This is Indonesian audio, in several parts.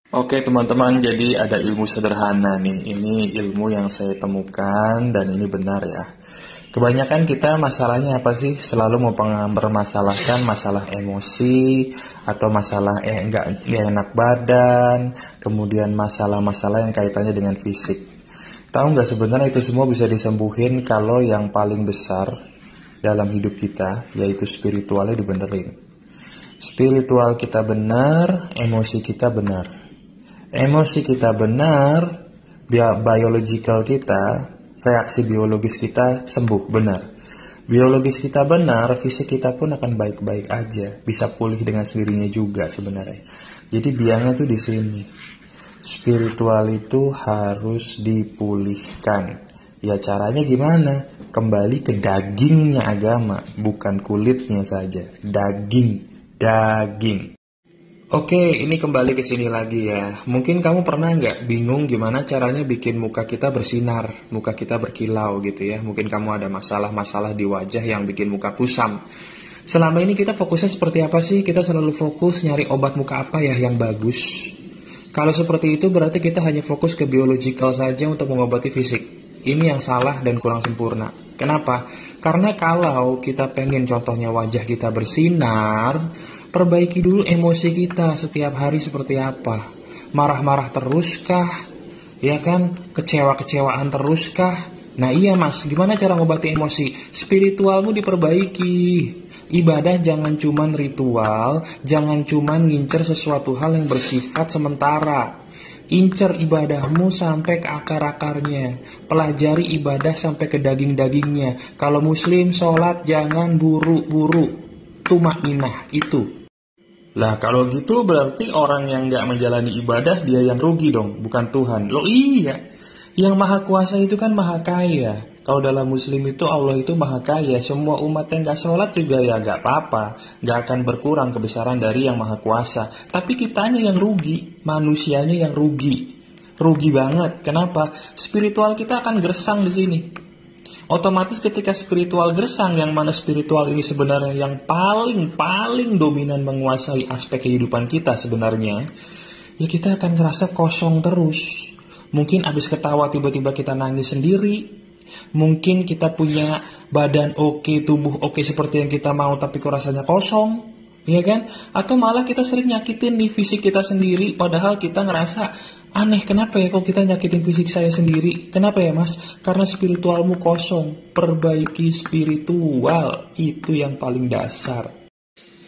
Oke teman-teman, jadi ada ilmu sederhana nih. Ini ilmu yang saya temukan dan ini benar ya. Kebanyakan kita masalahnya apa sih? Selalu mau mempermasalahkan masalah emosi atau masalah nggak enak badan, kemudian masalah-masalah yang kaitannya dengan fisik. Tahu nggak sebenarnya itu semua bisa disembuhin kalau yang paling besar dalam hidup kita yaitu spiritualnya dibenerin. Spiritual kita benar, emosi kita benar. Emosi kita benar, biological kita, reaksi biologis kita sembuh, benar. Biologis kita benar, fisik kita pun akan baik-baik aja, bisa pulih dengan sendirinya juga sebenarnya. Jadi biangnya tuh di sini. Spiritual itu harus dipulihkan. Ya caranya gimana? Kembali ke dagingnya agama, bukan kulitnya saja. Daging. Oke, ini kembali ke sini lagi ya. Mungkin kamu pernah nggak bingung gimana caranya bikin muka kita bersinar, muka kita berkilau gitu ya. Mungkin kamu ada masalah-masalah di wajah yang bikin muka kusam. Selama ini kita fokusnya seperti apa sih? Kita selalu fokus nyari obat muka apa ya yang bagus. Kalau seperti itu berarti kita hanya fokus ke biological saja untuk mengobati fisik. Ini yang salah dan kurang sempurna. Kenapa? Karena kalau kita pengen contohnya wajah kita bersinar, perbaiki dulu emosi kita setiap hari seperti apa. Marah-marah teruskah? Ya kan? Kecewa-kecewaan teruskah? Nah iya mas, gimana cara ngobati emosi? Spiritualmu diperbaiki. Ibadah jangan cuman ritual, jangan cuman ngincer sesuatu hal yang bersifat sementara. Incer ibadahmu sampai ke akar-akarnya. Pelajari ibadah sampai ke daging-dagingnya. Kalau muslim sholat jangan buru-buru. Tumainah itu. Lah kalau gitu berarti orang yang nggak menjalani ibadah dia yang rugi dong, bukan Tuhan. Loh iya, yang maha kuasa itu kan maha kaya. Kalau dalam muslim itu Allah itu maha kaya. Semua umat yang nggak sholat juga ya nggak apa-apa, nggak akan berkurang kebesaran dari yang maha kuasa. Tapi kitanya yang rugi, manusianya yang rugi. Rugi banget. Kenapa? Spiritual kita akan gersang di sini. Otomatis ketika spiritual gersang, yang mana spiritual ini sebenarnya yang paling dominan menguasai aspek kehidupan kita sebenarnya, ya kita akan ngerasa kosong terus. Mungkin abis ketawa tiba-tiba kita nangis sendiri. Mungkin kita punya badan oke, tubuh oke seperti yang kita mau, tapi kok rasanya kosong, ya kan? Atau malah kita sering nyakitin nih fisik kita sendiri, padahal kita ngerasa aneh, kenapa ya kok kita nyakitin fisik saya sendiri? Kenapa ya mas? Karena spiritualmu kosong. Perbaiki spiritual, itu yang paling dasar.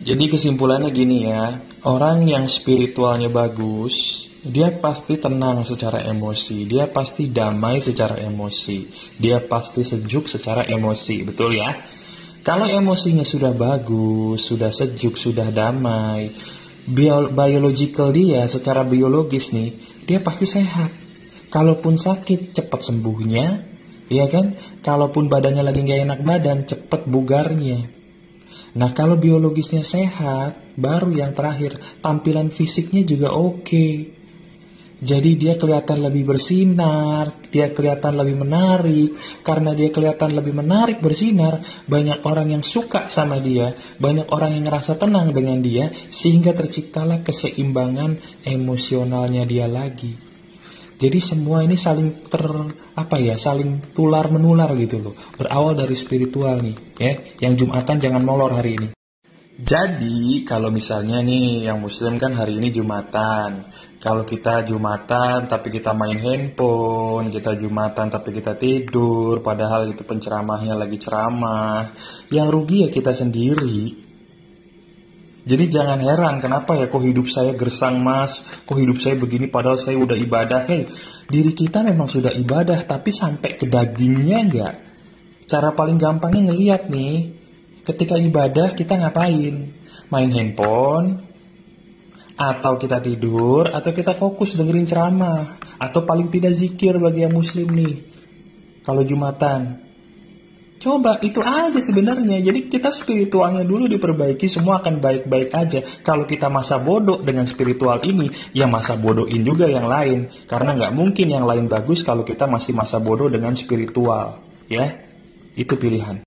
Jadi kesimpulannya gini ya, orang yang spiritualnya bagus, dia pasti tenang secara emosi, dia pasti damai secara emosi, dia pasti sejuk secara emosi, betul ya? Kalau emosinya sudah bagus, sudah sejuk, sudah damai, biological dia secara biologis nih, dia pasti sehat. Kalaupun sakit, cepat sembuhnya, ya kan? Kalaupun badannya lagi gak enak badan, cepat bugarnya. Nah kalau biologisnya sehat, baru yang terakhir, tampilan fisiknya juga oke. Jadi dia kelihatan lebih bersinar, dia kelihatan lebih menarik. Karena dia kelihatan lebih menarik bersinar, banyak orang yang suka sama dia, banyak orang yang ngerasa tenang dengan dia, sehingga terciptalah keseimbangan emosionalnya dia lagi. Jadi semua ini saling saling tular menular gitu loh. Berawal dari spiritual nih, ya. Yang Jumatan jangan molor hari ini. Jadi kalau misalnya nih yang muslim kan hari ini Jumatan. Kalau kita Jumatan tapi kita main handphone, kita Jumatan tapi kita tidur, padahal itu penceramahnya lagi ceramah, yang rugi ya kita sendiri. Jadi jangan heran kenapa ya kok hidup saya gersang mas, kok hidup saya begini padahal saya udah ibadah. Hei, diri kita memang sudah ibadah tapi sampai ke dagingnya enggak. Cara paling gampangnya ngeliat nih, ketika ibadah kita ngapain? Main handphone, atau kita tidur, atau kita fokus dengerin ceramah, atau paling tidak zikir bagi yang muslim nih. Kalau Jumatan, coba itu aja sebenarnya. Jadi kita spiritualnya dulu diperbaiki, semua akan baik-baik aja. Kalau kita masa bodoh dengan spiritual ini, ya masa bodohin juga yang lain. Karena nggak mungkin yang lain bagus kalau kita masih masa bodoh dengan spiritual. Ya, itu pilihan.